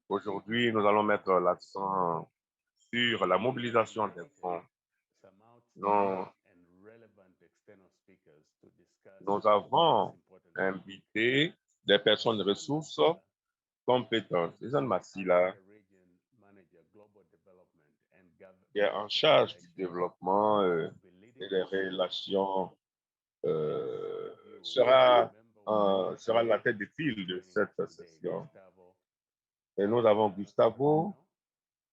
Aujourd'hui, nous allons mettre l'accent sur la mobilisation des fonds. Nous avons invité des personnes ressources compétentes. Susan Massila, qui est en charge du développement et des relations, sera la tête de file de cette session. Et nous avons Gustavo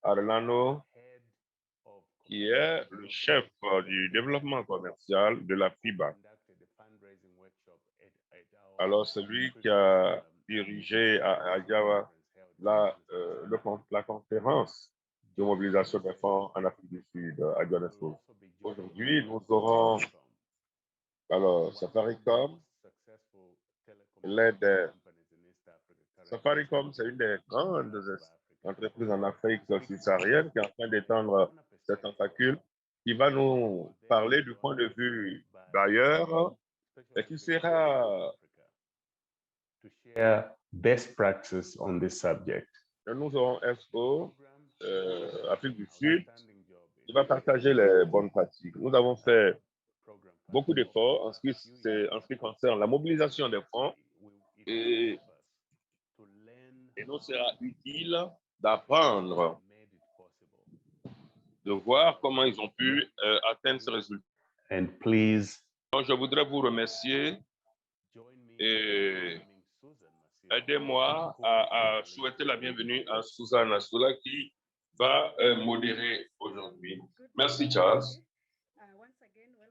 Arellano, qui est le chef du développement commercial de la FIBA. Alors, c'est lui qui a dirigé à Java la conférence de mobilisation des fonds en Afrique du Sud à Johannesburg. Aujourd'hui, nous aurons Safaricom. Safaricom, c'est une des grandes entreprises en Afrique subsaharienne qui est en train d'étendre ses tentacules, qui va nous parler du point de vue d'ailleurs et qui sera best practice on this subject. Nous aurons SO, Afrique du Sud, qui va partager les bonnes pratiques. Nous avons fait beaucoup d'efforts en ce qui concerne la mobilisation des fonds et il nous sera utile d'apprendre, de voir comment ils ont pu atteindre ce résultat. And please, Donc, je voudrais vous remercier et aidez-moi à souhaiter la bienvenue à Susan Asula qui va modérer aujourd'hui. Merci, Charles.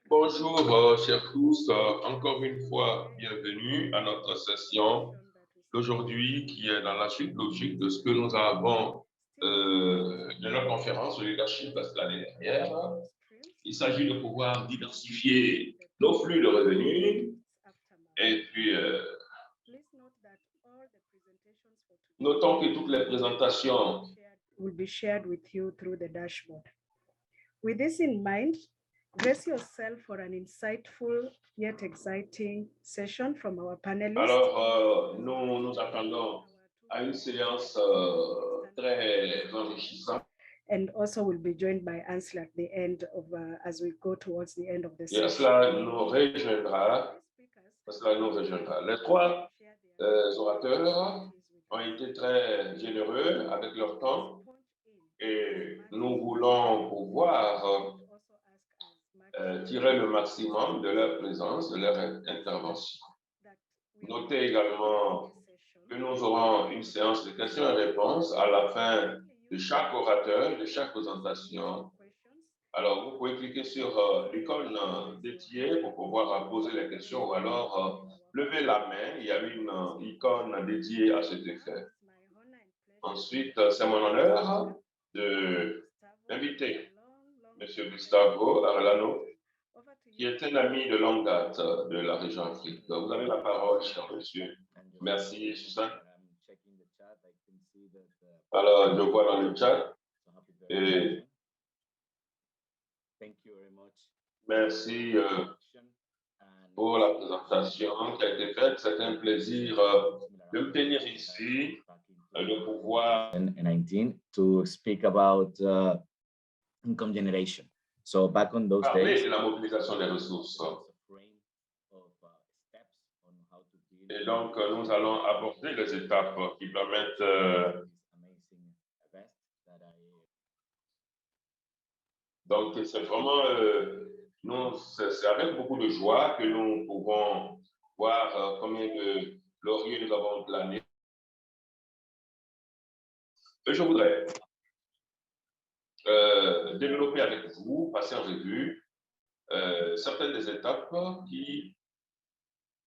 Bonjour, chers tous. Encore une fois, bienvenue à notre session d'aujourd'hui qui est dans la suite logique de ce que nous avons de notre conférence de leadership l'année dernière. Il s'agit de pouvoir diversifier nos flux de revenus et puis notons que toutes les présentations will be shared with you through the dashboard. With this in mind, brace yourself for an insightful yet exciting session from our panelists. Alors, nous attendons à une séance très enrichissante. And also will be joined by Ansel at the end of, as we go towards the end of the Et session. cela nous rejoindra. Les trois orateurs ont été très généreux avec leur temps et nous voulons pouvoir tirer le maximum de leur présence, de leur intervention. Notez également que nous aurons une séance de questions et réponses à la fin de chaque orateur, de chaque présentation. Alors, vous pouvez cliquer sur l'icône dédiée pour pouvoir poser les questions ou alors lever la main. Il y a une icône dédiée à cet effet. Ensuite, c'est mon honneur d'inviter M. Gustavo Arellano, qui est un ami de longue date de la région Afrique. Vous avez la parole, cher monsieur. Merci, Susan. Alors, je vois dans le chat. Et merci pour la présentation qui a été faite. C'est un plaisir de me tenir ici, de pouvoir 2019 to speak about income generation. So back on those parler days, de la mobilisation des ressources. Et donc, nous allons aborder les étapes qui permettent. Donc, c'est vraiment, c'est avec beaucoup de joie que nous pouvons voir combien de lauriers nous avons plané. Et je voudrais développer avec vous, passer en revue certaines des étapes qui,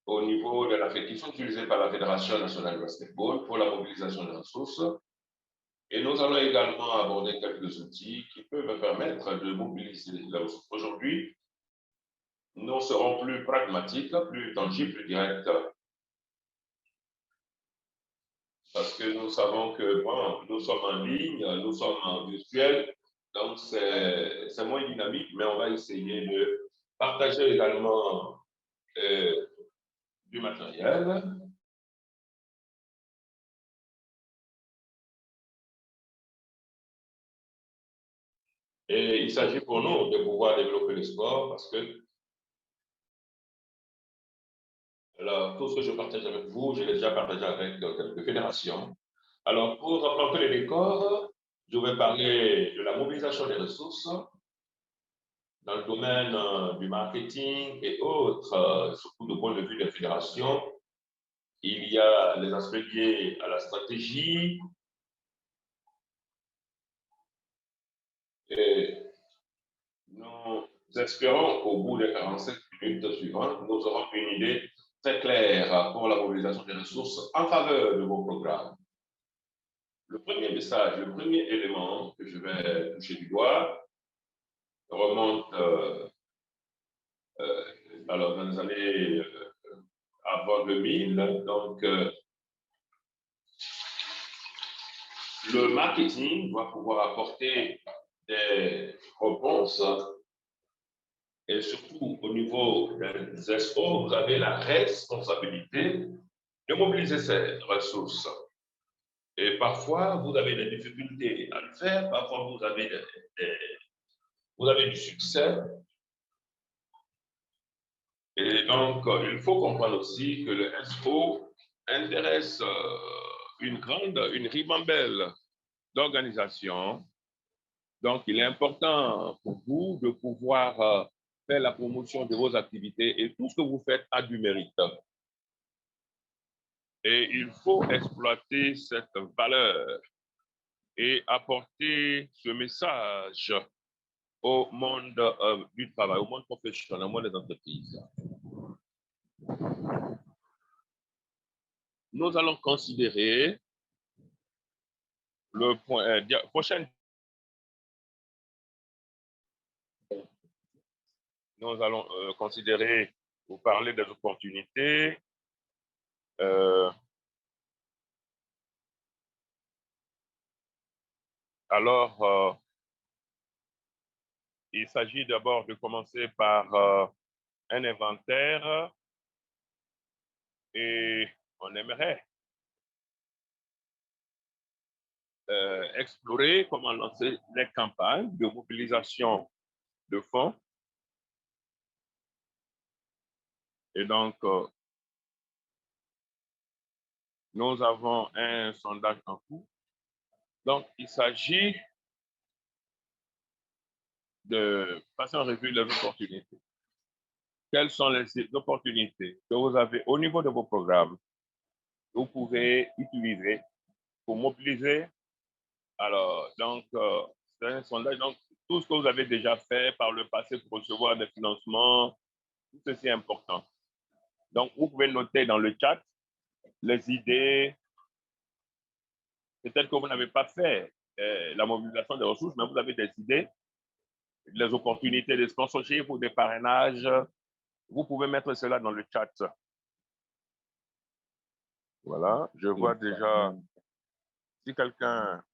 au niveau de l'Afrique, qui sont utilisées par la Fédération nationale de basketball pour la mobilisation des ressources. Et nous allons également aborder quelques outils qui peuvent permettre de mobiliser les ressources. Aujourd'hui, nous serons plus pragmatiques, plus tangibles, plus directs. Parce que nous savons que bon, nous sommes en ligne, nous sommes en virtuel, donc c'est moins dynamique, mais on va essayer de partager également du matériel. Et il s'agit pour nous de pouvoir développer le sport parce que alors, tout ce que je partage avec vous, je l'ai déjà partagé avec quelques fédérations. Alors, pour planter les décors, je vais parler de la mobilisation des ressources dans le domaine du marketing et autres, surtout du point de vue des fédérations. Il y a les aspects liés à la stratégie. Et nous espérons qu'au bout des 45 minutes suivantes, nous aurons une idée très claire pour la mobilisation des ressources en faveur de vos programmes. Le premier message, le premier élément que je vais toucher du doigt remonte alors dans les années avant 2000. Donc, le marketing doit pouvoir apporter des réponses et surtout au niveau des expos, vous avez la responsabilité de mobiliser ces ressources. Et parfois, vous avez des difficultés à le faire, parfois vous avez du succès. Et donc, il faut comprendre aussi que le SO intéresse une ribambelle d'organisations. Donc, il est important pour vous de pouvoir faire la promotion de vos activités et tout ce que vous faites a du mérite. Et il faut exploiter cette valeur et apporter ce message au monde du travail, au monde professionnel, au monde des entreprises. Nous allons considérer le point prochain. Nous allons considérer ou parler des opportunités. Alors, il s'agit d'abord de commencer par un inventaire et on aimerait explorer comment lancer les campagnes de mobilisation de fonds. Et donc, nous avons un sondage en cours. Donc, il s'agit de passer en revue les opportunités. Quelles sont les opportunités que vous avez au niveau de vos programmes que vous pouvez utiliser pour mobiliser? Alors, donc, c'est un sondage. Donc, tout ce que vous avez déjà fait par le passé pour recevoir des financements, tout ceci est important. Donc, vous pouvez noter dans le chat les idées. Peut-être que vous n'avez pas fait la mobilisation des ressources, mais vous avez des idées, les opportunités de sponsorship ou de parrainage. Vous pouvez mettre cela dans le chat. Voilà, je vois déjà si quelqu'un...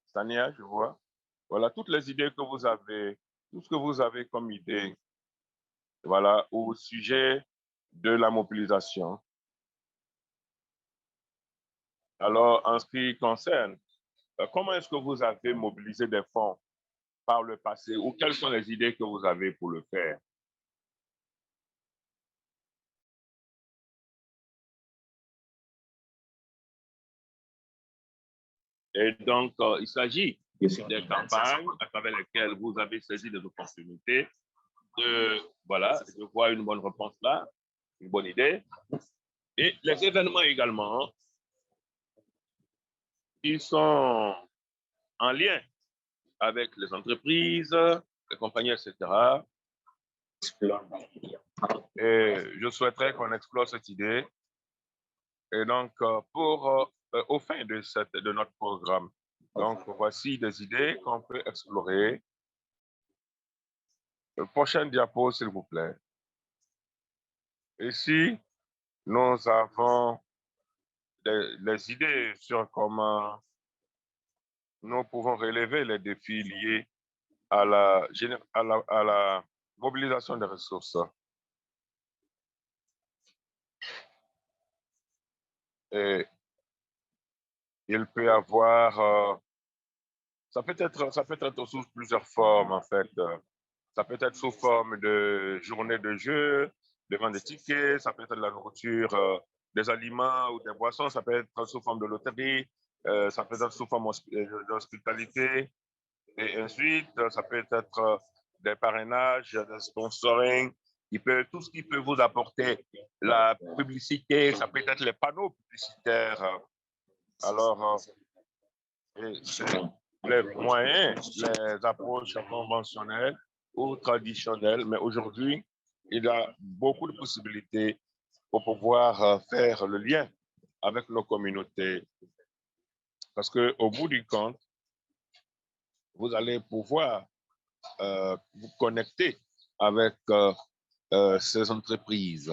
Sania, je vois. Voilà, toutes les idées que vous avez, tout ce que vous avez comme idée, voilà, au sujet de la mobilisation. Alors, en ce qui concerne, comment est-ce que vous avez mobilisé des fonds par le passé ou quelles sont les idées que vous avez pour le faire? Et donc, il s'agit des campagnes à travers lesquelles vous avez saisi des opportunités. Voilà, je vois une bonne réponse là, une bonne idée. Et les événements également, ils sont en lien avec les entreprises, les compagnies, etc. Et je souhaiterais qu'on explore cette idée. Et donc, au fin de notre programme, donc voici des idées qu'on peut explorer. Le prochain diapo, s'il vous plaît. Ici, nous avons les idées sur comment nous pouvons relever les défis liés à la mobilisation des ressources. Et il peut y avoir, ça peut être sous plusieurs formes en fait. Ça peut être sous forme de journée de jeu, de vente de tickets, ça peut être de la nourriture, des aliments ou des boissons, ça peut être sous forme de loterie, ça peut être sous forme d'hospitalité. Et ensuite, ça peut être des parrainages, des sponsoring, tout ce qui peut vous apporter la publicité, ça peut être les panneaux publicitaires. Alors, les moyens, les approches conventionnelles ou traditionnelles, mais aujourd'hui, il y a beaucoup de possibilités pour pouvoir faire le lien avec nos communautés. Parce qu'au bout du compte, vous allez pouvoir vous connecter avec ces entreprises.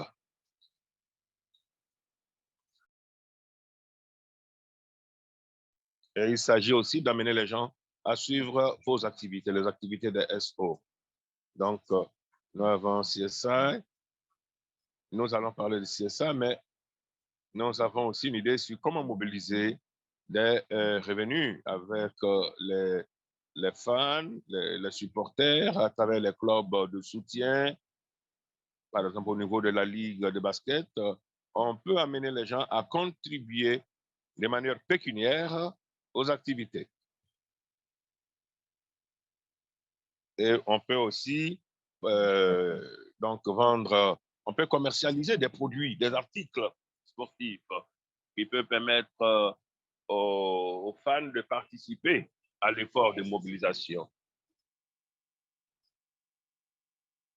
Et il s'agit aussi d'amener les gens à suivre vos activités, les activités des SO. Donc, nous avons CSI, nous allons parler de CSI, mais nous avons aussi une idée sur comment mobiliser des revenus avec les fans, les supporters, à travers les clubs de soutien. Par exemple, au niveau de la ligue de basket, on peut amener les gens à contribuer de manière pécuniaire aux activités. Et on peut aussi donc vendre, on peut commercialiser des produits, des articles sportifs qui peuvent permettre aux fans de participer à l'effort de mobilisation.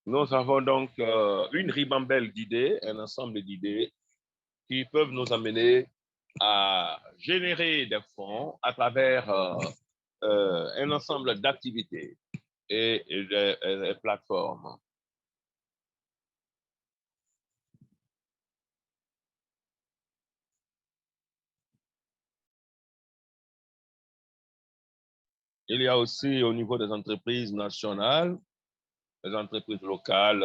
Nous avons donc une ribambelle d'idées, un ensemble d'idées qui peuvent nous amener à générer des fonds à travers un ensemble d'activités et des plateformes. Il y a aussi au niveau des entreprises nationales, les entreprises locales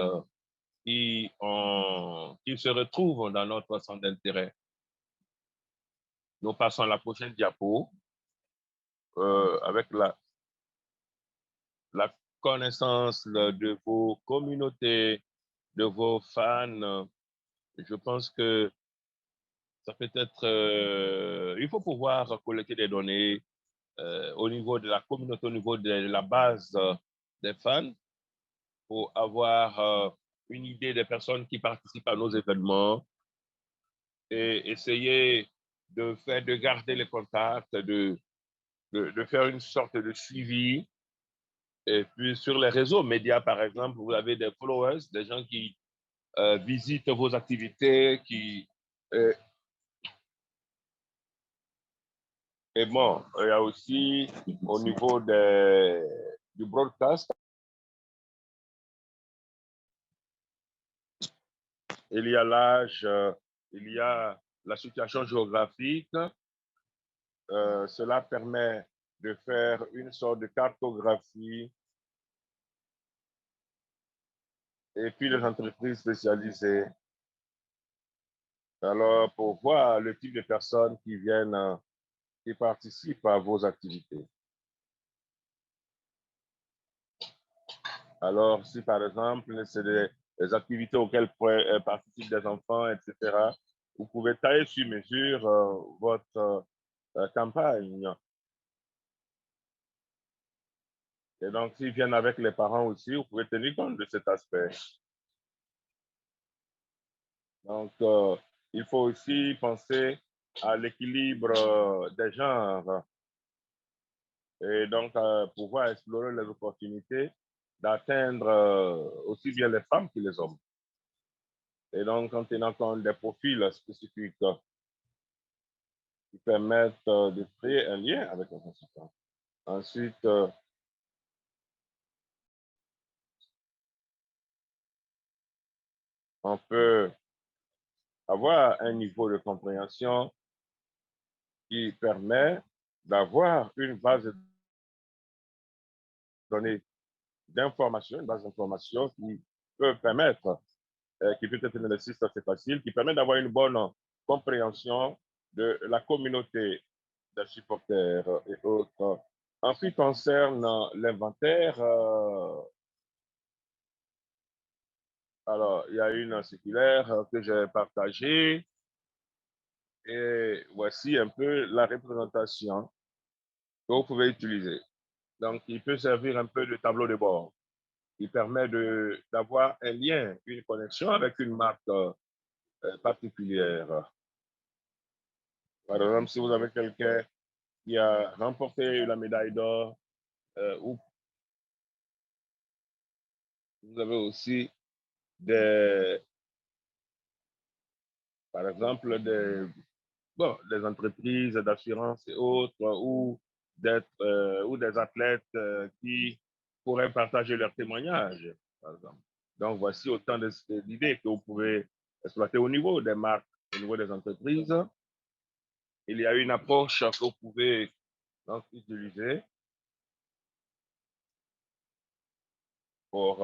qui se retrouvent dans notre centre d'intérêt. Nous passons à la prochaine diapo avec la connaissance de vos communautés, de vos fans. Je pense que ça peut être, il faut pouvoir collecter des données au niveau de la communauté, au niveau de la base des fans, pour avoir une idée des personnes qui participent à nos événements et essayer de garder les contacts, de faire une sorte de suivi. Et puis sur les réseaux médias, par exemple, vous avez des followers, des gens qui visitent vos activités, et bon, il y a aussi au niveau du broadcast, il y a l'âge, il y a la situation géographique. Cela permet de faire une sorte de cartographie. Et puis les entreprises spécialisées. Alors, pour voir le type de personnes qui viennent, qui participent à vos activités. Alors, si par exemple, c'est des activités auxquelles participent des enfants, etc., vous pouvez tailler sur mesure votre campagne. Et donc, s'ils viennent avec les parents aussi, vous pouvez tenir compte de cet aspect. Donc, il faut aussi penser à l'équilibre des genres et donc pouvoir explorer les opportunités d'atteindre aussi bien les femmes que les hommes. Et donc, en tenant compte des profils spécifiques qui permettent de créer un lien avec les consultants. Ensuite, on peut avoir un niveau de compréhension qui permet d'avoir une base de données d'information, une base d'information qui peut permettre, qui peut être un exercice assez facile, qui permet d'avoir une bonne compréhension de la communauté des supporters et autres. En ce qui concerne l'inventaire, alors, il y a une circulaire que j'ai partagée et voici un peu la représentation que vous pouvez utiliser. Donc, il peut servir un peu de tableau de bord. Il permet d'avoir un lien, une connexion avec une marque particulière. Par exemple, si vous avez quelqu'un qui a remporté la médaille d'or, ou vous avez aussi par exemple, des entreprises d'assurance et autres, ou des athlètes qui pourraient partager leurs témoignages, par exemple. Donc, voici autant d'idées que vous pouvez exploiter au niveau des marques, au niveau des entreprises. Il y a une approche que vous pouvez donc utiliser pour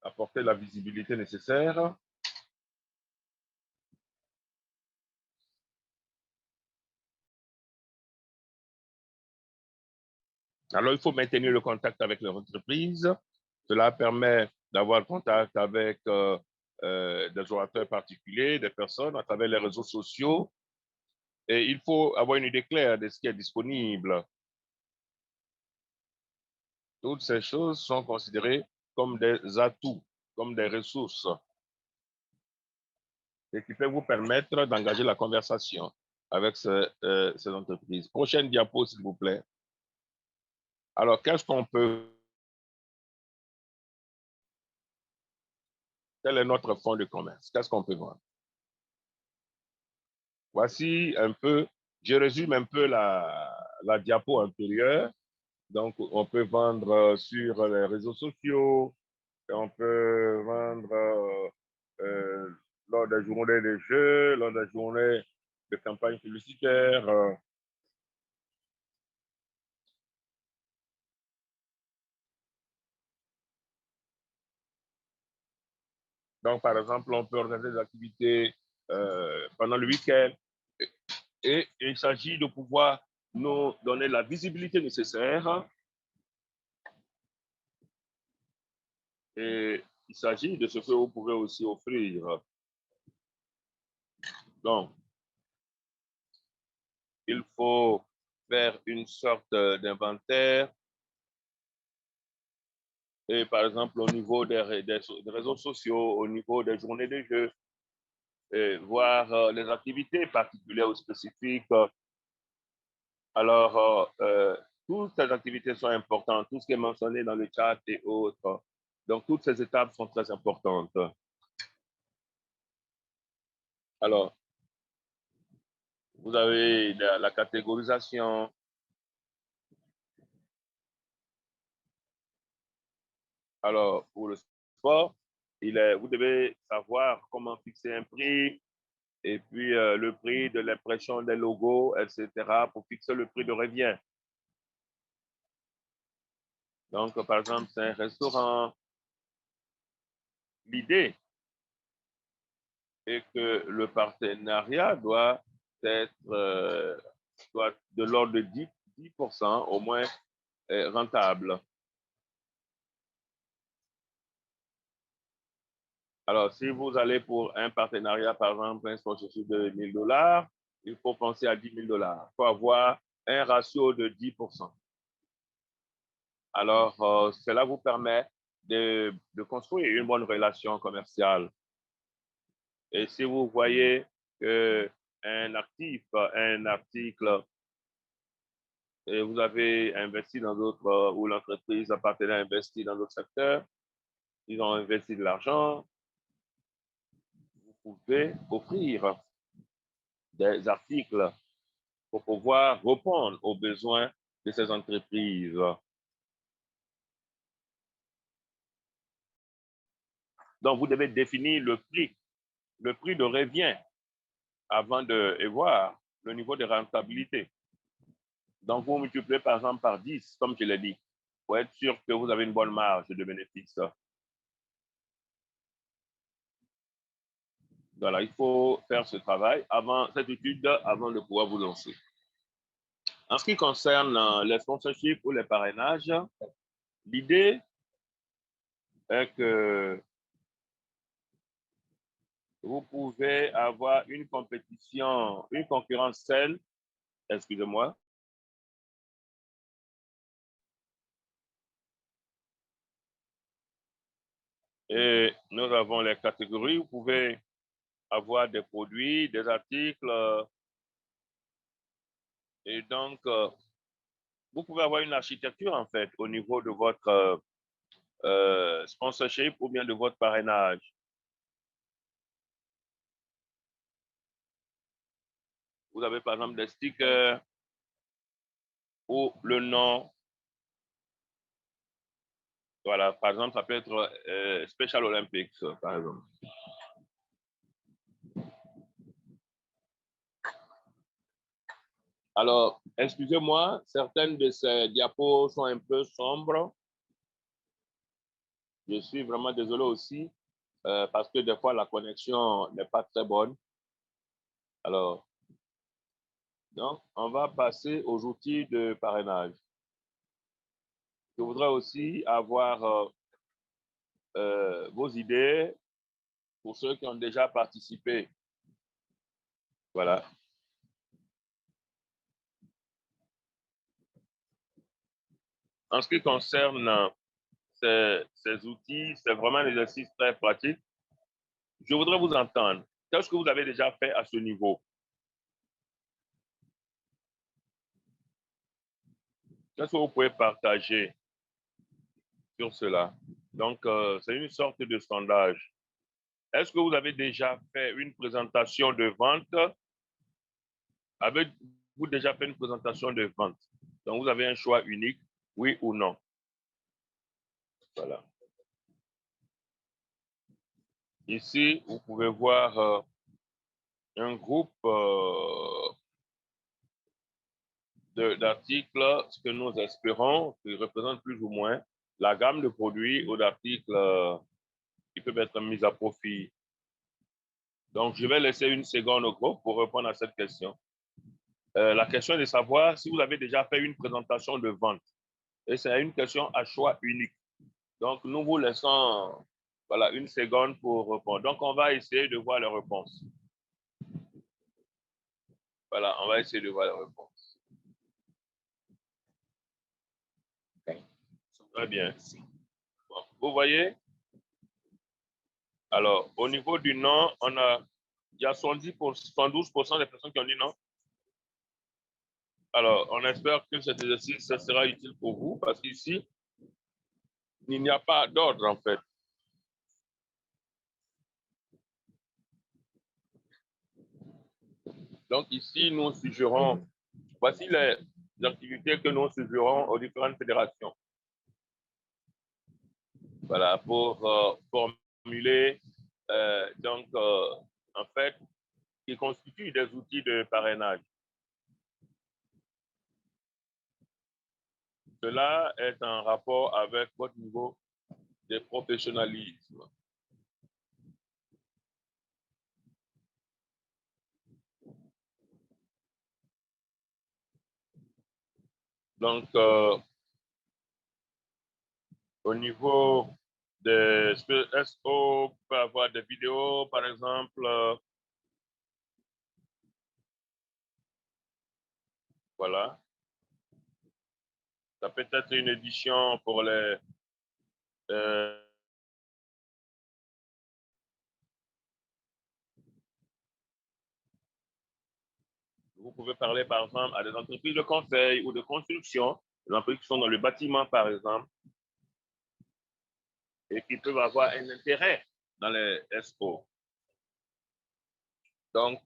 apporter la visibilité nécessaire. Alors, il faut maintenir le contact avec les entreprises. Cela permet d'avoir contact avec des orateurs particuliers, des personnes à travers les réseaux sociaux. Et il faut avoir une idée claire de ce qui est disponible. Toutes ces choses sont considérées comme des atouts, comme des ressources, et qui peuvent vous permettre d'engager la conversation avec ces entreprises. Prochaine diapo, s'il vous plaît. Alors, qu'est-ce qu'on peut... Quel est notre fonds de commerce? Qu'est-ce qu'on peut vendre? Voici un peu, je résume un peu la diapo antérieure. Donc, on peut vendre sur les réseaux sociaux, on peut vendre lors des journées de jeux, lors des journées de campagne publicitaire. Donc, par exemple, on peut organiser des activités pendant le week-end. Et il s'agit de pouvoir nous donner la visibilité nécessaire. Et il s'agit de ce que vous pouvez aussi offrir. Donc, il faut faire une sorte d'inventaire. Et par exemple, au niveau des réseaux sociaux, au niveau des journées de jeu, et voir les activités particulières ou spécifiques. Alors, toutes ces activités sont importantes, tout ce qui est mentionné dans le chat et autres. Donc, toutes ces étapes sont très importantes. Alors, vous avez la catégorisation. Alors, pour le sport, vous devez savoir comment fixer un prix et puis le prix de l'impression des logos, etc., pour fixer le prix de revient. Donc, par exemple, c'est un restaurant. L'idée est que le partenariat doit être de l'ordre de 10% au moins rentable. Alors, si vous allez pour un partenariat, par exemple, un sponsorship de $1000, il faut penser à $10 000. Il faut avoir un ratio de 10%. Alors, cela vous permet de construire une bonne relation commerciale. Et si vous voyez qu'un article, et vous avez investi dans d'autres, ou l'entreprise appartenant a investi dans d'autres secteurs, ils ont investi de l'argent, vous pouvez offrir des articles pour pouvoir répondre aux besoins de ces entreprises. Donc, vous devez définir le prix de revient avant de voir le niveau de rentabilité. Donc, vous multipliez par exemple par 10, comme je l'ai dit, pour être sûr que vous avez une bonne marge de bénéfice. Voilà, il faut faire ce travail avant cette étude, avant de pouvoir vous lancer. En ce qui concerne les sponsorships ou les parrainages, l'idée est que vous pouvez avoir une compétition, une concurrence saine, excusez-moi. Et nous avons les catégories. Vous pouvez avoir des produits, des articles. Et donc, vous pouvez avoir une architecture, en fait, au niveau de votre sponsorship ou bien de votre parrainage. Vous avez, par exemple, des stickers ou le nom. Voilà, par exemple, ça peut être Special Olympics, par exemple. Alors, excusez-moi, certaines de ces diapos sont un peu sombres. Je suis vraiment désolé aussi parce que des fois, la connexion n'est pas très bonne. Alors, donc, on va passer aux outils de parrainage. Je voudrais aussi avoir vos idées pour ceux qui ont déjà participé. Voilà. En ce qui concerne ces outils, c'est vraiment un exercice très pratique. Je voudrais vous entendre. Qu'est-ce que vous avez déjà fait à ce niveau? Qu'est-ce que vous pouvez partager sur cela? Donc, c'est une sorte de sondage. Est-ce que vous avez déjà fait une présentation de vente? Avez-vous déjà fait une présentation de vente? Donc, vous avez un choix unique, oui ou non. Voilà. Ici, vous pouvez voir un groupe d'articles, ce que nous espérons, qui représente plus ou moins la gamme de produits ou d'articles qui peuvent être mis à profit. Donc, je vais laisser une seconde au groupe pour répondre à cette question. La question est de savoir si vous avez déjà fait une présentation de vente. Et c'est une question à choix unique. Donc, nous vous laissons voilà, une seconde pour répondre. Donc, on va essayer de voir les réponses. Voilà, on va essayer de voir les réponses. Très bien. Bon, vous voyez? Alors, au niveau du non, il y a 112% des personnes qui ont dit non. Alors, on espère que cet exercice sera utile pour vous parce qu'ici, il n'y a pas d'ordre en fait. Donc ici, nous suggérons, voici les activités que nous suggérons aux différentes fédérations. Voilà, pour formuler, en fait, qui constituent des outils de parrainage. Cela est en rapport avec votre niveau de professionnalisme. Donc, au niveau de SO, on peut avoir des vidéos, par exemple. Voilà. Ça peut être une édition pour les... vous pouvez parler, par exemple, à des entreprises de conseil ou de construction, des entreprises qui sont dans le bâtiment, par exemple, et qui peuvent avoir un intérêt dans les SO. Donc,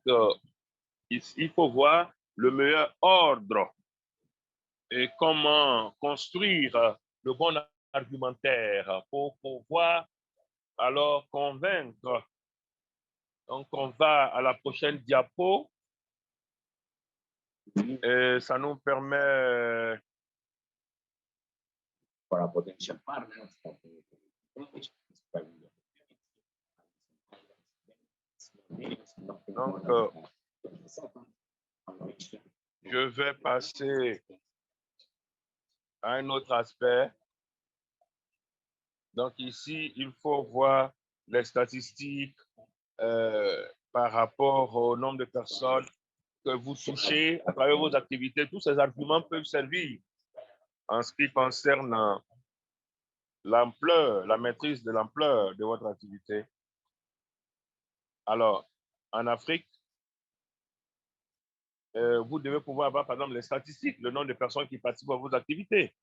il faut voir le meilleur ordre et comment construire le bon argumentaire pour pouvoir alors convaincre. Donc, on va à la prochaine diapo et ça nous permet... For a potential partner, Donc, je vais passer à un autre aspect. Donc ici, il faut voir les statistiques par rapport au nombre de personnes que vous touchez à travers vos activités. Tous ces arguments peuvent servir en ce qui concerne l'ampleur, la maîtrise de l'ampleur de votre activité. Alors, en Afrique, vous devez pouvoir avoir, par exemple, les statistiques, le nombre de personnes qui participent à vos activités.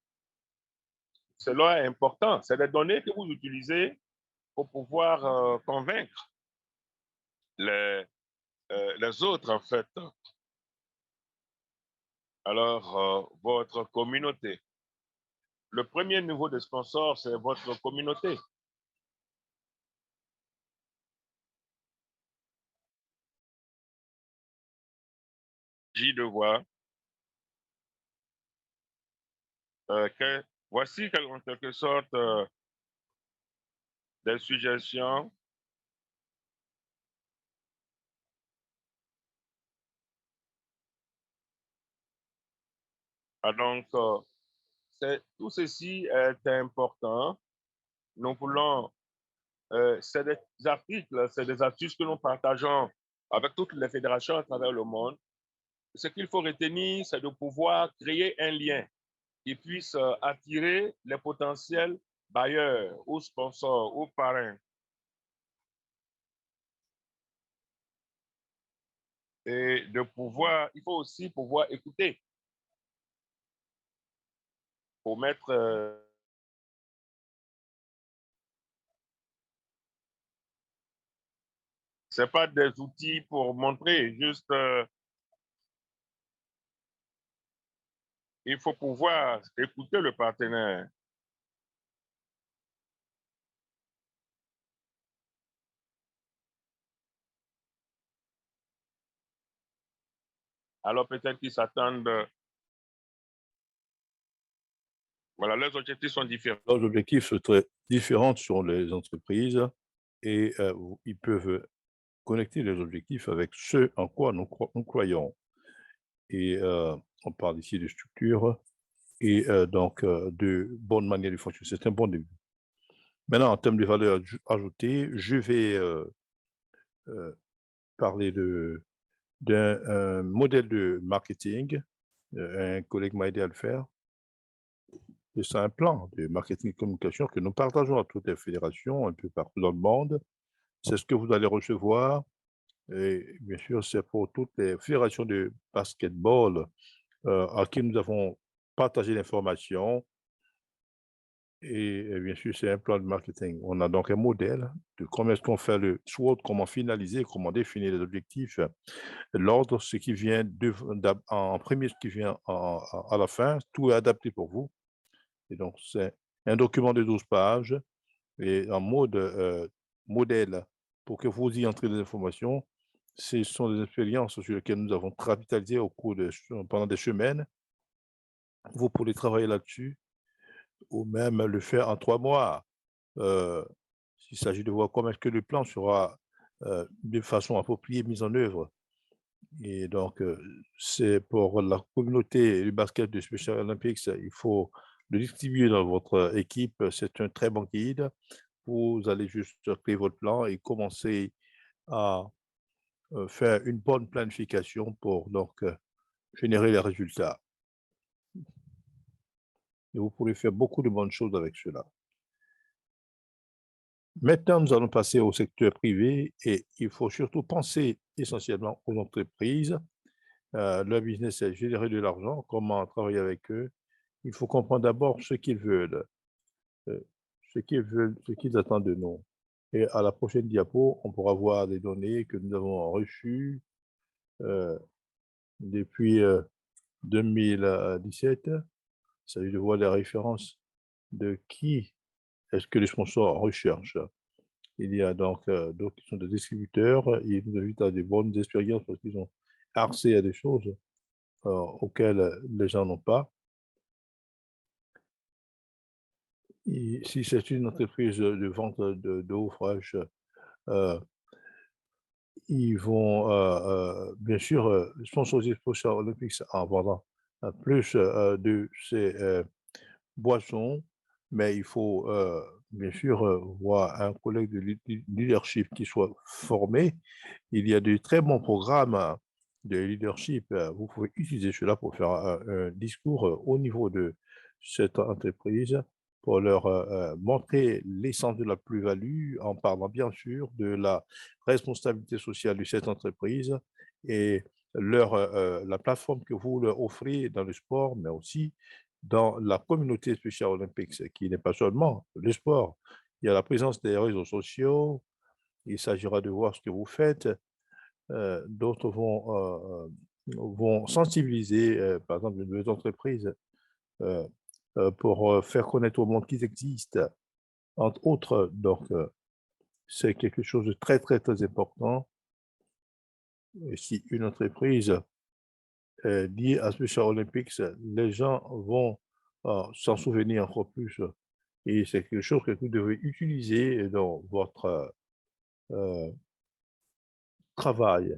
Cela est important. C'est des données que vous utilisez pour pouvoir convaincre les autres, en fait. Alors, votre communauté. Le premier niveau de sponsor, c'est votre communauté. De voir voici en quelque sorte des suggestions donc tout ceci est important. Nous voulons c'est des articles, c'est des astuces que nous partageons avec toutes les fédérations à travers le monde. Ce qu'il faut retenir, c'est de pouvoir créer un lien qui puisse attirer les potentiels bailleurs ou sponsors ou parrains. Et de pouvoir, il faut aussi pouvoir écouter pour mettre c'est pas des outils pour montrer, juste il faut pouvoir écouter le partenaire. Alors peut-être qu'ils s'attendent. Voilà, leurs objectifs sont différents. Leurs objectifs sont très différents sur les entreprises et ils peuvent connecter les objectifs avec ce en quoi nous croyons. Et on parle ici de structure et donc de bonne manière de fonctionner. C'est un bon début. Maintenant, en termes de valeur ajoutée, je vais parler d'un modèle de marketing. Un collègue m'a aidé à le faire. C'est un plan de marketing et communication que nous partageons à toutes les fédérations un peu partout dans le monde. C'est ce que vous allez recevoir. Et bien sûr, c'est pour toutes les fédérations de basketball à qui nous avons partagé l'information. Et bien sûr, c'est un plan de marketing. On a donc un modèle de comment est-ce qu'on fait le SWOT, comment finaliser, comment définir les objectifs, l'ordre, ce qui vient en premier, ce qui vient à la fin, tout est adapté pour vous. Et donc, c'est un document de 12 pages et en mode modèle pour que vous y entrez des informations. Ce sont des expériences sur lesquelles nous avons capitalisé pendant des semaines. Vous pourrez travailler là-dessus ou même le faire en 3 mois. Il s'agit de voir comment est-ce que le plan sera de façon appropriée mis en œuvre. Et donc, c'est pour la communauté du basket de Special Olympics, il faut le distribuer dans votre équipe. C'est un très bon guide. Vous allez juste créer votre plan et commencer à faire une bonne planification pour donc générer les résultats. Et vous pourrez faire beaucoup de bonnes choses avec cela. Maintenant, nous allons passer au secteur privé et il faut surtout penser essentiellement aux entreprises. Leur business, c'est générer de l'argent, comment travailler avec eux. Il faut comprendre d'abord ce qu'ils veulent, ce qu'ils attendent de nous. Et à la prochaine diapo, on pourra voir des données que nous avons reçues depuis 2017. Il s'agit de voir les références de qui est-ce que les sponsors recherchent. Il y a donc d'autres qui sont des distributeurs. Ils nous invitent à des bonnes expériences parce qu'ils ont accès à des choses auxquelles les gens n'ont pas. Et si c'est une entreprise de vente d'eau fraîche, ils vont bien sûr sponsoriser le Special Olympics en vendant plus de ces boissons, mais il faut bien sûr voir un collègue de leadership qui soit formé. Il y a de très bons programmes de leadership. Vous pouvez utiliser cela pour faire un discours au niveau de cette entreprise pour leur montrer l'essence de la plus-value en parlant bien sûr de la responsabilité sociale de cette entreprise et la plateforme que vous leur offrez dans le sport, mais aussi dans la communauté Special Olympics, qui n'est pas seulement le sport. Il y a la présence des réseaux sociaux. Il s'agira de voir ce que vous faites. D'autres vont sensibiliser, par exemple, de nouvelles entreprises pour faire connaître au monde qu'ils existent, entre autres. Donc, c'est quelque chose de très, très, très important. Et si une entreprise est liée à Special Olympics, les gens vont s'en souvenir encore plus. Et c'est quelque chose que vous devez utiliser dans votre travail.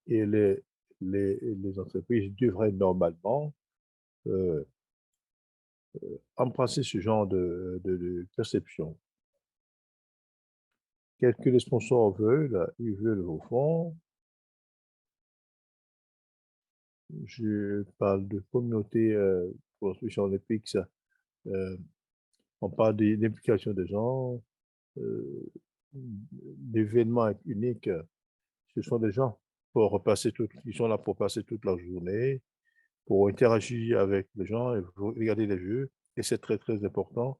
Et les entreprises devraient normalement embrasser ce genre de perception. Qu'est-ce que les sponsors veulent? Ils veulent vos fonds. Je parle de communauté pour Special Olympics. On parle d'implication des gens, d'événements uniques. Ce sont des gens qui sont là pour passer toute la journée, pour interagir avec les gens et regarder les jeux. Et c'est très, très important.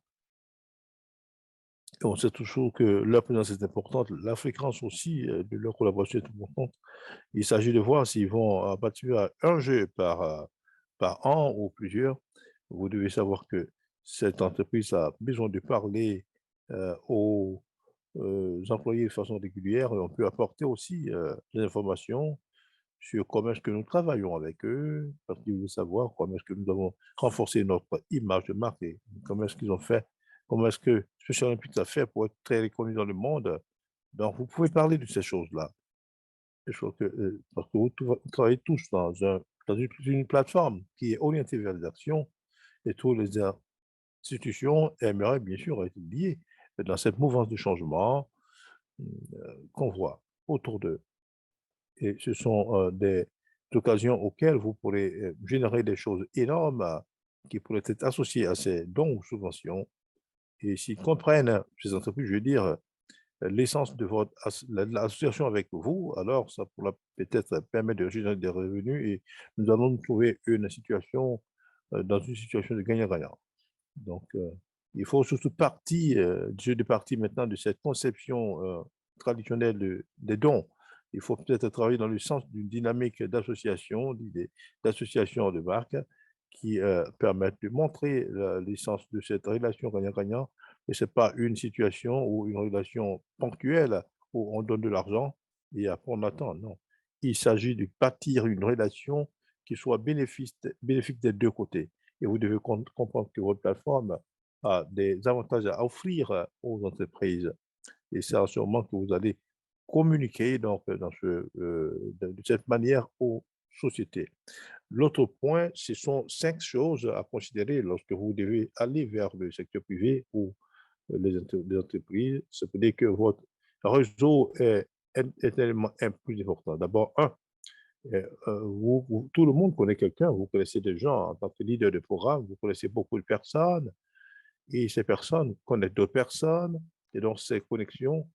Et on sait toujours que leur présence est importante, la fréquence aussi de leur collaboration est importante. Il s'agit de voir s'ils vont participer à un jeu par an ou plusieurs. Vous devez savoir que cette entreprise a besoin de parler aux employés de façon régulière et on peut apporter aussi des informations sur comment est-ce que nous travaillons avec eux, parce qu'ils veulent savoir comment est-ce que nous avons renforcé notre image de marque et comment est-ce qu'ils ont fait, comment est-ce que Special Olympics a fait pour être très reconnu dans le monde. Donc, vous pouvez parler de ces choses-là. Parce que vous travaillez tous dans une plateforme qui est orientée vers les actions et toutes les institutions aimeraient bien sûr être liées dans cette mouvance de changement qu'on voit autour d'eux. Et ce sont des occasions auxquelles vous pourrez générer des choses énormes qui pourraient être associées à ces dons ou subventions. Et s'ils comprennent, ces entreprises, je veux dire, l'essence de l'association avec vous, alors ça pourra peut-être permettre de générer des revenus et nous allons nous trouver dans une situation de gagnant-gagnant. Donc, il faut surtout du jeu de partie maintenant de cette conception traditionnelle des dons. Il faut peut-être travailler dans le sens d'une dynamique d'association, d'association de marques qui permettent de montrer l'essence de cette relation gagnant-gagnant. Et ce n'est pas une situation ou une relation ponctuelle où on donne de l'argent et après on attend. Non. Il s'agit de bâtir une relation qui soit bénéfique des deux côtés. Et vous devez comprendre que votre plateforme a des avantages à offrir aux entreprises. Et c'est à ce moment que vous allez communiquer donc, de cette manière aux sociétés. L'autre point, ce sont 5 choses à considérer lorsque vous devez aller vers le secteur privé ou les entreprises. Ça veut dire que votre réseau est tellement plus important. D'abord, tout le monde connaît quelqu'un, vous connaissez des gens en tant que leader de programme, vous connaissez beaucoup de personnes et ces personnes connaissent d'autres personnes et donc ces connexions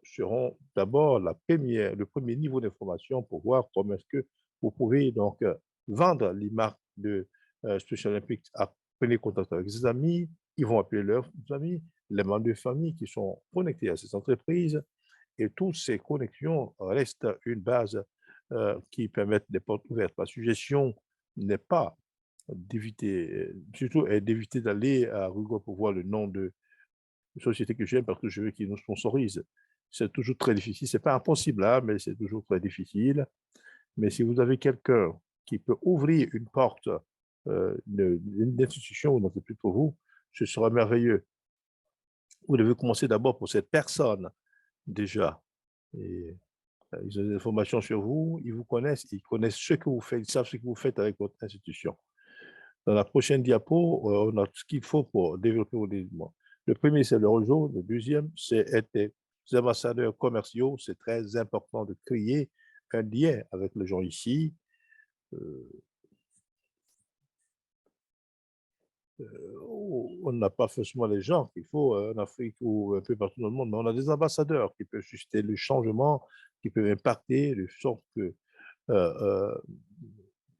seront d'abord le premier niveau d'information pour voir comment est-ce que vous pouvez donc vendre les marques de Special Olympics. Prenez contact avec ses amis, ils vont appeler leurs amis, les membres de famille qui sont connectés à ces entreprises et toutes ces connexions restent une base qui permettent des portes ouvertes. La suggestion n'est pas d'éviter, surtout d'éviter d'aller à Google pour voir le nom de société que j'aime parce que je veux qu'ils nous sponsorisent. C'est toujours très difficile. Ce n'est pas impossible, hein, mais c'est toujours très difficile. Mais si vous avez quelqu'un qui peut ouvrir une porte d'une institution ou d'entreprise pour vous, ce sera merveilleux. Vous devez commencer d'abord pour cette personne déjà. Et Ils ont des informations sur vous, ils vous connaissent, ils connaissent ce que vous faites, ils savent ce que vous faites avec votre institution. Dans la prochaine diapo, on a ce qu'il faut pour développer vos développements. Le premier, c'est le réseau. Le deuxième, c'est être des ambassadeurs commerciaux. C'est très important de créer un lien avec les gens ici. On n'a pas forcément les gens qu'il faut en Afrique ou un peu partout dans le monde, mais on a des ambassadeurs qui peuvent susciter le changement, qui peuvent impacter de sorte que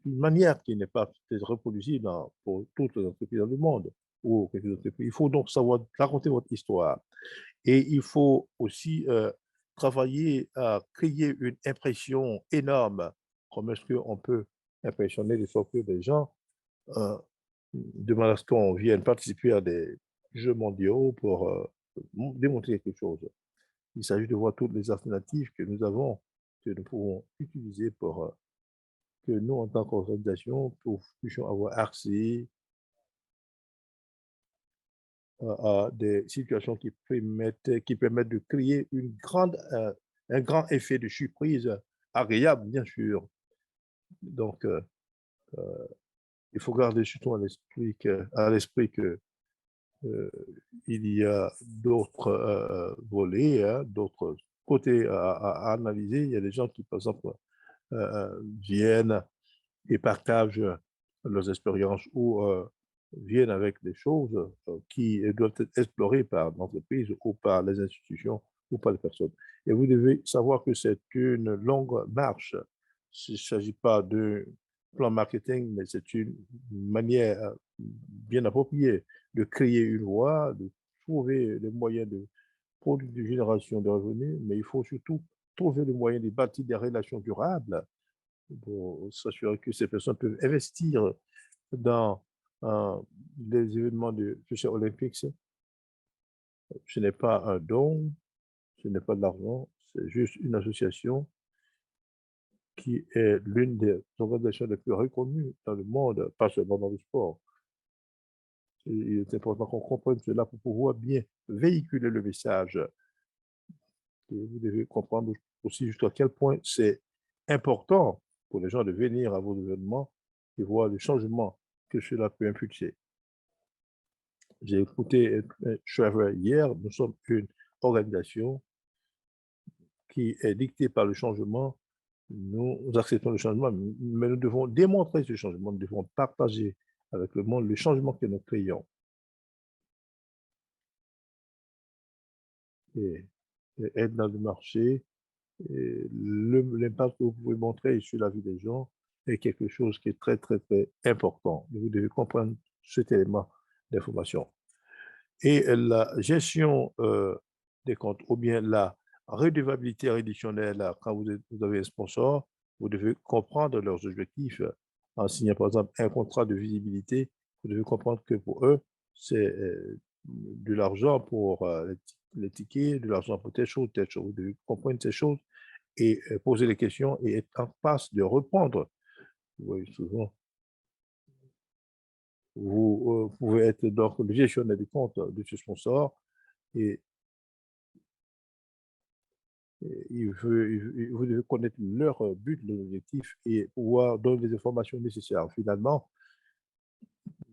d'une manière qui n'est pas peut-être reproduisible pour toutes les entreprises dans le monde ou quelques entreprises. Il faut donc savoir raconter votre histoire et il faut aussi travailler à créer une impression énorme. Comment est-ce qu'on peut impressionner les sortes des gens demandent à ce qu'on vienne participer à des jeux mondiaux pour démontrer quelque chose. Il s'agit de voir toutes les alternatives que nous avons, que nous pouvons utiliser pour que nous, en tant qu'organisation, puissions avoir accès à des situations qui permettent de créer un grand effet de surprise agréable, bien sûr. Donc, il faut garder surtout à l'esprit que il y a d'autres volets, hein, d'autres côtés à analyser. Il y a des gens qui, par exemple, viennent et partagent leurs expériences ou viennent avec des choses qui doivent être explorées par l'entreprise ou par les institutions ou par les personnes. Et vous devez savoir que c'est une longue marche. Il ne s'agit pas de plan marketing, mais c'est une manière bien appropriée de créer une voie, de trouver les moyens de produire de génération de revenus, mais il faut surtout trouver le moyen de bâtir des relations durables pour s'assurer que ces personnes peuvent investir dans les événements de Jeux olympiques. Ce n'est pas un don, ce n'est pas de l'argent, c'est juste une association qui est l'une des organisations les plus reconnues dans le monde, pas seulement dans le sport. Il est important qu'on comprenne cela pour pouvoir bien véhiculer le message. Et vous devez comprendre aussi jusqu'à quel point c'est important pour les gens de venir à vos événements et voir le changement que cela peut impulser. J'ai écouté Trevor hier, nous sommes une organisation qui est dictée par le changement. Nous acceptons le changement, mais nous devons démontrer ce changement, nous devons partager avec le monde le changement que nous créons. Et être dans le marché, l'impact que vous pouvez montrer sur la vie des gens est quelque chose qui est très, très, très important. Vous devez comprendre cet élément d'information. Et la gestion des comptes, ou bien la redevabilité réditionnelle, quand vous avez un sponsor, vous devez comprendre leurs objectifs. En signant, par exemple, un contrat de visibilité, vous devez comprendre que pour eux, c'est de l'argent pour les tickets, de l'argent pour telle chose, telle chose. Vous devez comprendre ces choses et poser des questions et être en passe de répondre. Vous voyez, souvent, vous pouvez être donc le gestionnaire du compte de ce sponsor et vous devez connaître leur but, leur objectif et pouvoir donner les informations nécessaires. Finalement,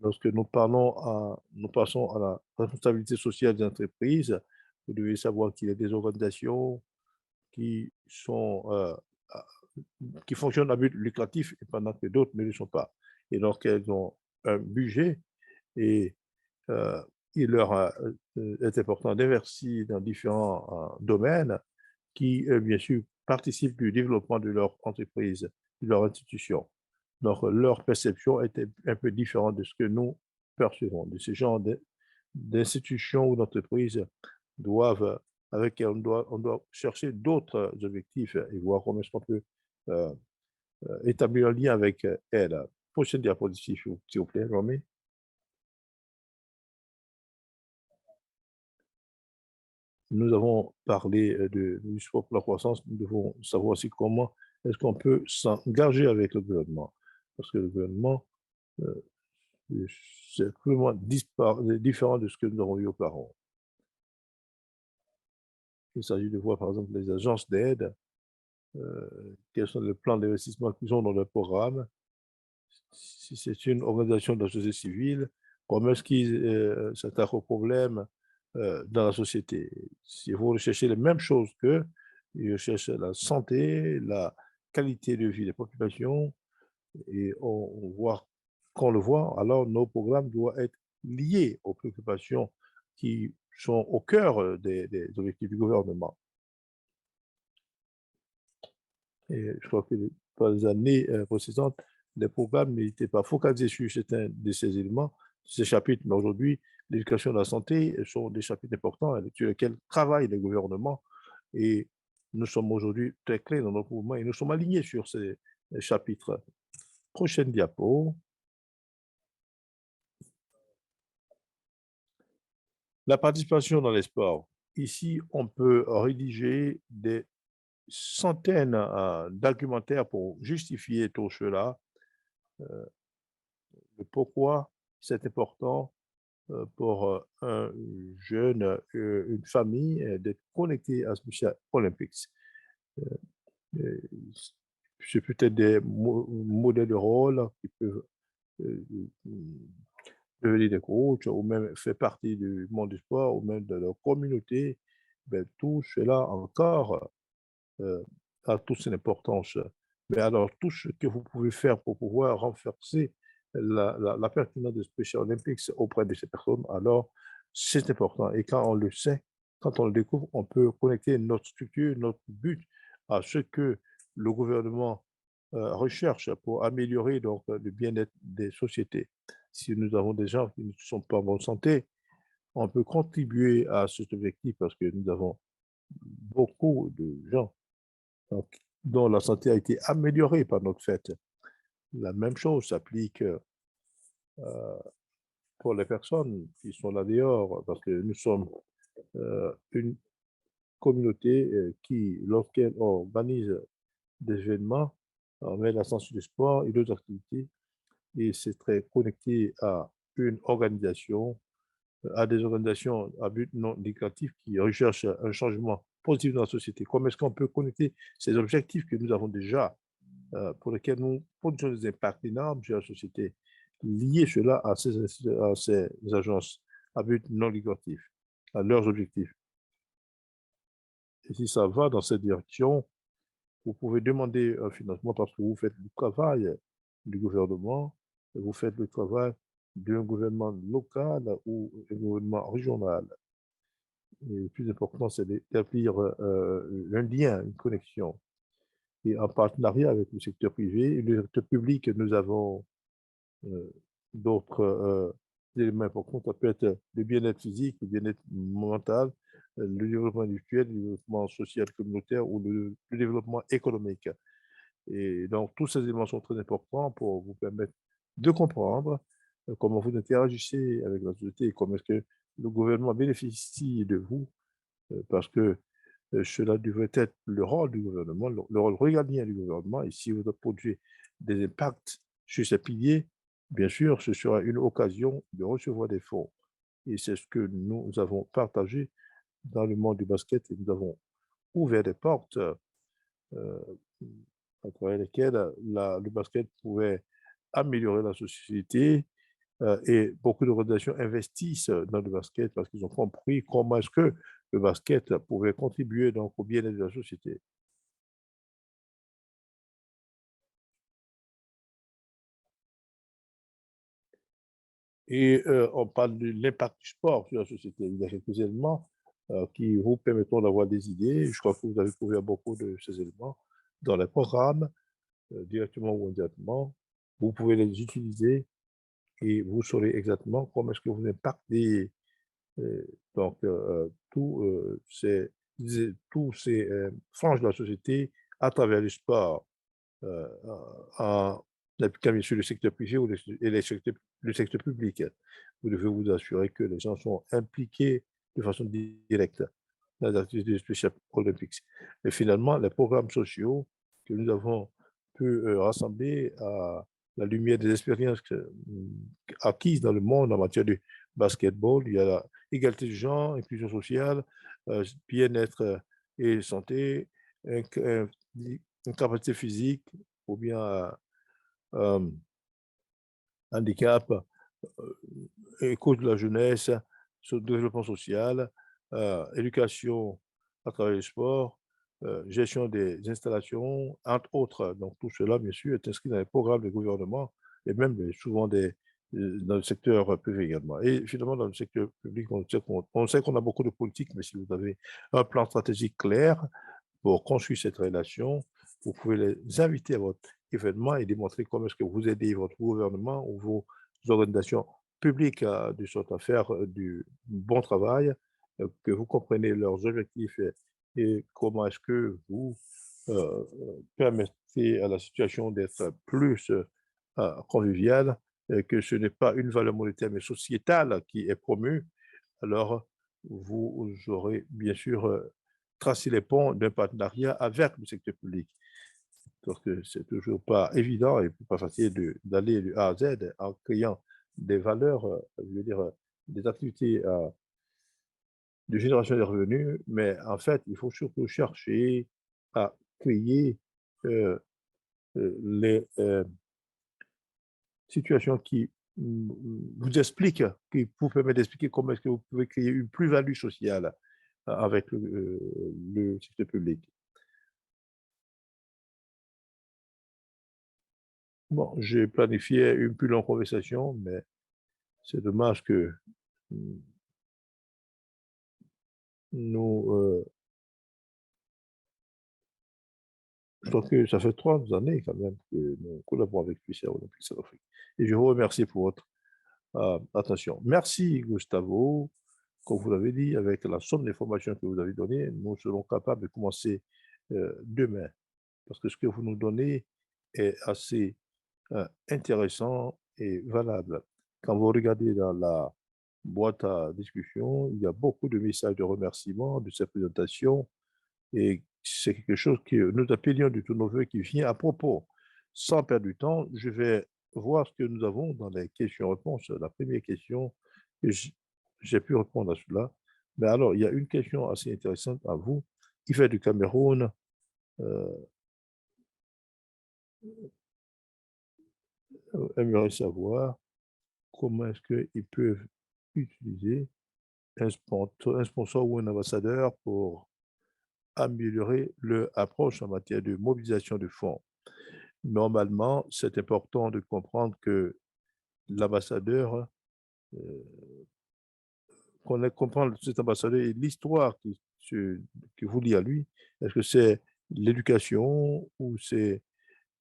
lorsque nous passons à la responsabilité sociale des entreprises, vous devez savoir qu'il y a des organisations qui fonctionnent à but lucratif et pendant que d'autres ne le sont pas. Et donc, elles ont un budget et il leur est important d'investir dans différents domaines qui, bien sûr, participent du développement de leur entreprise, de leur institution. Donc, leur perception est un peu différente de ce que nous percevons. De ce genre d'institutions ou d'entreprises avec lesquelles on doit chercher d'autres objectifs et voir comment est-ce qu'on peut établir un lien avec elles. Prochaine diapositive, s'il vous plaît, Romy. Nous avons parlé du sport pour la croissance. Nous devons savoir aussi comment est-ce qu'on peut s'engager avec le gouvernement. Parce que le gouvernement, c'est vraiment différent de ce que nous avons vu auparavant. Il s'agit de voir, par exemple, les agences d'aide quels sont les plans d'investissement qu'ils ont dans le programme, si c'est une organisation de la société civile, comment est-ce qu'ils s'attaquent aux problèmes dans la société. Si vous recherchez les mêmes choses qu'eux, ils recherchent la santé, la qualité de vie des populations, et on voit, quand on le voit, alors nos programmes doivent être liés aux préoccupations qui sont au cœur des objectifs du gouvernement. Et je crois que dans les années précédentes, les programmes n'étaient pas focalisés sur certains de ces éléments, ces chapitres, mais aujourd'hui, l'éducation et la santé sont des chapitres importants sur lesquels travaille le gouvernement. Et nous sommes aujourd'hui très clairs dans notre mouvement et nous sommes alignés sur ces chapitres. Prochaine diapo. La participation dans les sports. Ici, on peut rédiger des centaines d'argumentaires pour justifier tout cela, le pourquoi c'est important pour un jeune, une famille d'être connecté à Special Olympics. C'est peut-être des modèles de rôle qui peuvent devenir des coachs ou même faire partie du monde du sport ou même de leur communauté. Ben, tout cela encore a toute son importance. Mais alors, tout ce que vous pouvez faire pour pouvoir renforcer la pertinence des Special Olympics auprès de ces personnes, alors c'est important. Et quand on le sait, quand on le découvre, on peut connecter notre structure, notre but à ce que le gouvernement recherche pour améliorer donc, le bien-être des sociétés. Si nous avons des gens qui ne sont pas en bonne santé, on peut contribuer à cet objectif parce que nous avons beaucoup de gens dont la santé a été améliorée par notre fête. La même chose s'applique pour les personnes qui sont là dehors, parce que nous sommes une communauté qui, lorsqu'elle organise des événements, on met l'accent sur le sport et d'autres activités, et c'est très connecté à une organisation, à des organisations à but non lucratif qui recherchent un changement positif dans la société. Comment est-ce qu'on peut connecter ces objectifs que nous avons déjà, pour lesquels nous produisons des impacts énormes sur la société, lier cela à ces agences à but non lucratif, à leurs objectifs. Et si ça va dans cette direction, vous pouvez demander un financement parce que vous faites le travail du gouvernement, et vous faites le travail d'un gouvernement local ou un gouvernement régional. Et le plus important, c'est d'établir un lien, une connexion. Et en partenariat avec le secteur privé et le secteur public, nous avons d'autres éléments importants. Ça peut être le bien-être physique, le bien-être mental, le développement industriel, le développement social communautaire ou le développement économique. Et donc, tous ces éléments sont très importants pour vous permettre de comprendre comment vous interagissez avec la société et comment est-ce que le gouvernement bénéficie de vous, parce que cela devrait être le rôle du gouvernement, le rôle régalien du gouvernement. Et si vous produisez des impacts sur ces piliers, bien sûr, ce sera une occasion de recevoir des fonds. Et c'est ce que nous avons partagé dans le monde du basket et nous avons ouvert des portes à travers lesquelles le basket pouvait améliorer la société et beaucoup d'organisations investissent dans le basket parce qu'ils ont compris comment est-ce que le basket pouvait contribuer donc au bien-être de la société. Et on parle de l'impact du sport sur la société. Il y a quelques éléments qui vous permettront d'avoir des idées. Je crois que vous avez couvert beaucoup de ces éléments dans les programmes, directement ou indirectement. Vous pouvez les utiliser et vous saurez exactement comment est-ce que vous impactez donc tous ces franges de la société à travers le sport, en appliquant bien sûr le secteur privé et le secteur public. Vous devez vous assurer que les gens sont impliqués de façon directe dans les activités des Special Olympics. Et finalement, les programmes sociaux que nous avons pu rassembler à la lumière des expériences acquises dans le monde en matière de basketball, il y a la égalité de genre, inclusion sociale, bien-être et santé, une capacité physique ou bien handicap, écoute de la jeunesse, sur le développement social, éducation à travers le sport, gestion des installations, entre autres. Donc, tout cela, bien sûr, est inscrit dans les programmes du gouvernement et même souvent dans le secteur privé également. Et finalement, dans le secteur public, on sait qu'on a beaucoup de politique, mais si vous avez un plan stratégique clair pour construire cette relation, vous pouvez les inviter à votre événement et démontrer comment est-ce que vous aidez votre gouvernement ou vos organisations publiques de sorte à faire du bon travail, que vous comprenez leurs objectifs et comment est-ce que vous permettez à la situation d'être plus conviviale, que ce n'est pas une valeur monétaire mais sociétale qui est promue. Alors, vous aurez bien sûr tracé les ponts d'un partenariat avec le secteur public. Donc, c'est toujours pas évident et pas facile d'aller de A à Z en créant des valeurs, je veux dire, des activités de génération de revenus, mais en fait, il faut surtout chercher à créer les situations qui vous expliquent, qui vous permettent d'expliquer comment est-ce que vous pouvez créer une plus-value sociale avec le secteur public. Bon, j'ai planifié une plus longue conversation, mais c'est dommage que nous, je crois que ça fait 3 années quand même que nous collaborons avec l'UICR Olympique Centrafrique. Et je vous remercie pour votre attention. Merci, Gustavo. Comme vous l'avez dit, avec la somme d'informations que vous avez donnée, nous serons capables de commencer demain. Parce que ce que vous nous donnez est assez intéressant et valable. Quand vous regardez dans la boîte à discussion, il y a beaucoup de messages de remerciement de cette présentation et c'est quelque chose que nous appelions de tous nos voeux qui vient à propos. Sans perdre du temps, je vais voir ce que nous avons dans les questions-réponses. La première question, j'ai pu répondre à cela. Mais alors, il y a une question assez intéressante à vous. Yves du Cameroun aimerait savoir comment est-ce qu'ils peuvent utiliser un sponsor ou un ambassadeur pour améliorer leur approche en matière de mobilisation de fonds. Normalement, c'est important de comprendre que l'ambassadeur, qu'on comprend cet ambassadeur et l'histoire qui vous lie à lui. Est-ce que c'est l'éducation ou c'est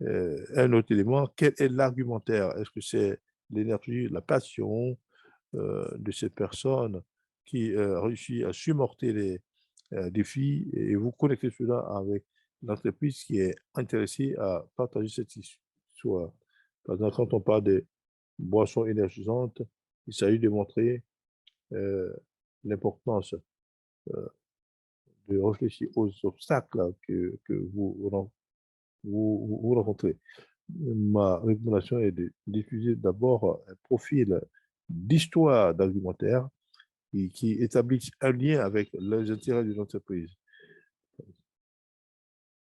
un autre élément? Quel est l'argumentaire? Est-ce que c'est l'énergie, la passion de cette personne qui réussit à surmonter les défis et vous connectez cela avec l'entreprise qui est intéressée à partager cette histoire? Par exemple, quand on parle des boissons énergisantes, il s'agit de montrer l'importance de réfléchir aux obstacles que vous rencontrez. Ma recommandation est d'utiliser d'abord un profil d'histoire d'argumentaire qui établit un lien avec les intérêts de l'entreprise.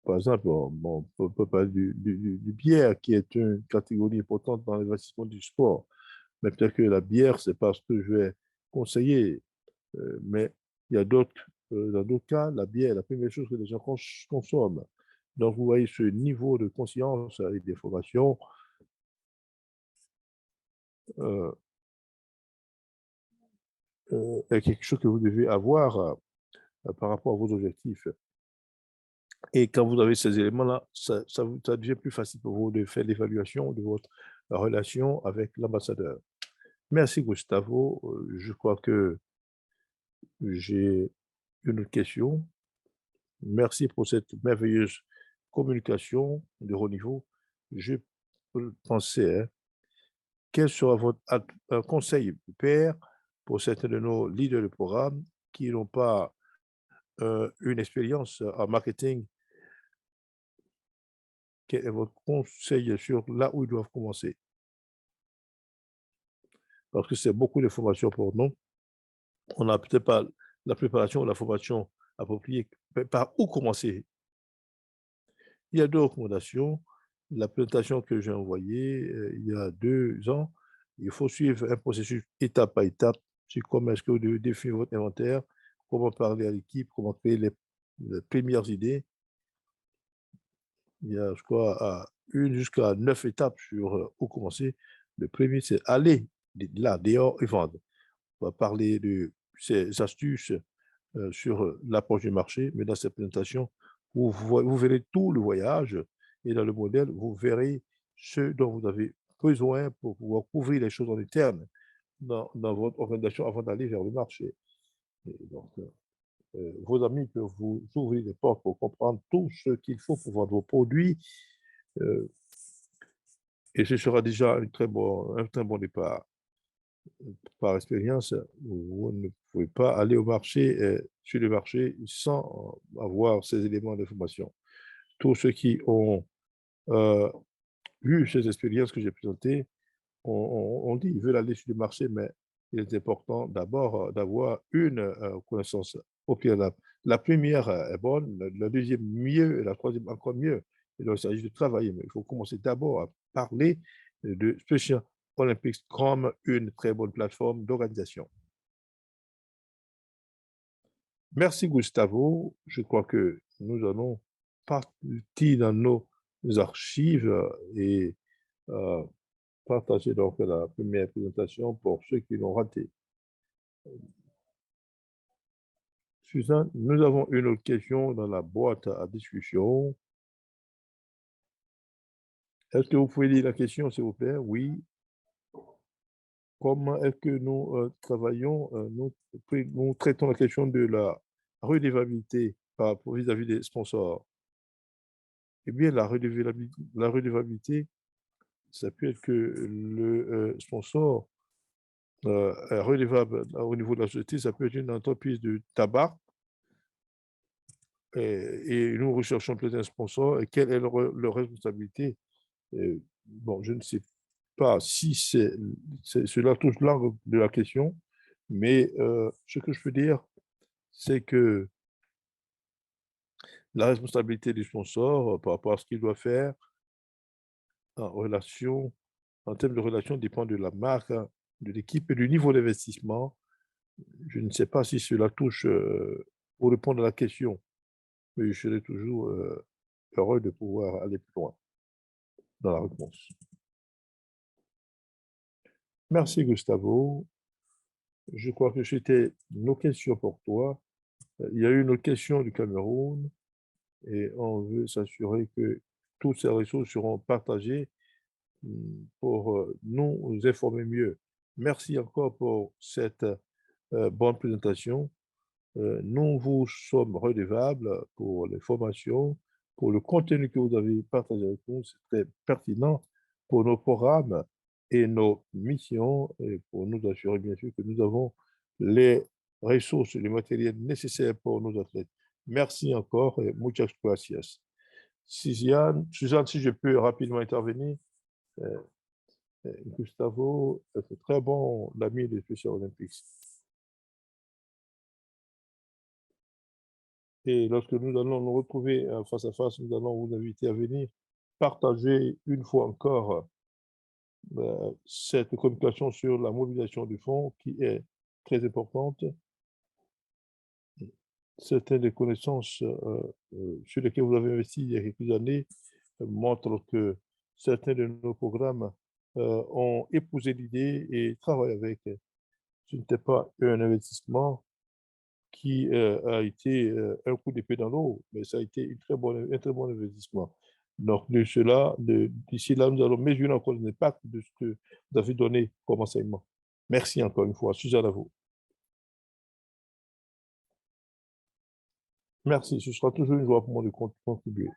Par exemple, on peut parler du bière, qui est une catégorie importante dans l'investissement du sport. Mais peut-être que la bière, c'est pas ce que je vais conseiller. Mais il y a dans d'autres cas, la bière est la première chose que les gens consomment. Donc, vous voyez ce niveau de conscience et d'information est quelque chose que vous devez avoir par rapport à vos objectifs. Et quand vous avez ces éléments-là, ça devient plus facile pour vous de faire l'évaluation de votre relation avec l'ambassadeur. Merci, Gustavo. Je crois que j'ai une autre question. Merci pour cette merveilleuse communication de haut niveau. Je pensais, quel sera votre conseil père pour certains de nos leaders de programme qui n'ont pas une expérience en marketing? Quel est votre conseil sur là où ils doivent commencer? Parce que c'est beaucoup d'informations pour nous. On n'a peut-être pas la préparation ou la formation appropriée. Par où commencer? Il y a deux recommandations. La présentation que j'ai envoyée il y a 2 ans, il faut suivre un processus étape par étape. C'est comment est-ce que vous devez définir votre inventaire, comment parler à l'équipe, comment créer les premières idées. Il y a, je crois, 1 jusqu'à 9 étapes sur où commencer. Le premier, c'est aller là, dehors et vendre. On va parler de ces astuces sur l'approche du marché, mais dans cette présentation, vous verrez tout le voyage et dans le modèle, vous verrez ce dont vous avez besoin pour pouvoir couvrir les choses en interne dans votre organisation avant d'aller vers le marché. Et donc, vos amis peuvent vous ouvrir les portes pour comprendre tout ce qu'il faut pour vendre vos produits. Et ce sera déjà un très bon départ. Par expérience, vous ne pouvez pas aller au marché, sur le marché, sans avoir ces éléments d'information. Tous ceux qui ont eu ces expériences que j'ai présentées, on dit qu'ils veulent aller sur le marché, mais il est important d'abord d'avoir une connaissance au préalable. La première est bonne, la deuxième mieux, et la troisième encore mieux. Et donc, il s'agit de travailler, mais il faut commencer d'abord à parler de Special Olympics comme une très bonne plateforme d'organisation. Merci Gustavo. Je crois que nous allons partir dans nos archives et partager donc la première présentation pour ceux qui l'ont raté. Suzanne, nous avons une autre question dans la boîte à discussion. Est-ce que vous pouvez lire la question, s'il vous plaît? Oui. Comment est-ce que nous travaillons, nous traitons la question de la redevabilité vis-à-vis des sponsors? Eh bien, la redevabilité, ça peut être que le sponsor est redevable au niveau de la société, ça peut être une entreprise de tabac, et nous recherchons peut-être un sponsor, et quelle est leur responsabilité? Bon, je ne sais pas si cela touche l'angle de la question, mais ce que je peux dire, c'est que la responsabilité du sponsor par rapport à ce qu'il doit faire en termes de relation dépend de la marque, de l'équipe et du niveau d'investissement. Je ne sais pas si cela touche, pour répondre à la question, mais je serai toujours heureux de pouvoir aller plus loin dans la réponse. Merci Gustavo. Je crois que c'était nos questions pour toi. Il y a eu une autre question du Cameroun et on veut s'assurer que toutes ces ressources seront partagées pour nous informer mieux. Merci encore pour cette bonne présentation. Nous vous sommes redevables pour les formations, pour le contenu que vous avez partagé avec nous. C'est très pertinent pour nos programmes et nos missions et pour nous assurer bien sûr que nous avons les ressources, les matériels nécessaires pour nos athlètes. Merci encore et muchas gracias. Suzanne, si je peux rapidement intervenir. Gustavo, c'est très bon, l'ami des Special Olympics. Et lorsque nous allons nous retrouver face à face, nous allons vous inviter à venir partager une fois encore cette communication sur la mobilisation du fonds qui est très importante. Certaines des connaissances sur lesquelles vous avez investi il y a quelques années montrent que certains de nos programmes ont épousé l'idée et travaillent avec. Ce n'était pas un investissement qui a été un coup d'épée dans l'eau, mais ça a été un très bon investissement. Donc, d'ici là, nous allons mesurer encore l'impact de ce que vous avez donné comme enseignement. Merci encore une fois. Suzanne, à vous. Merci, ce sera toujours une joie pour moi de contribuer.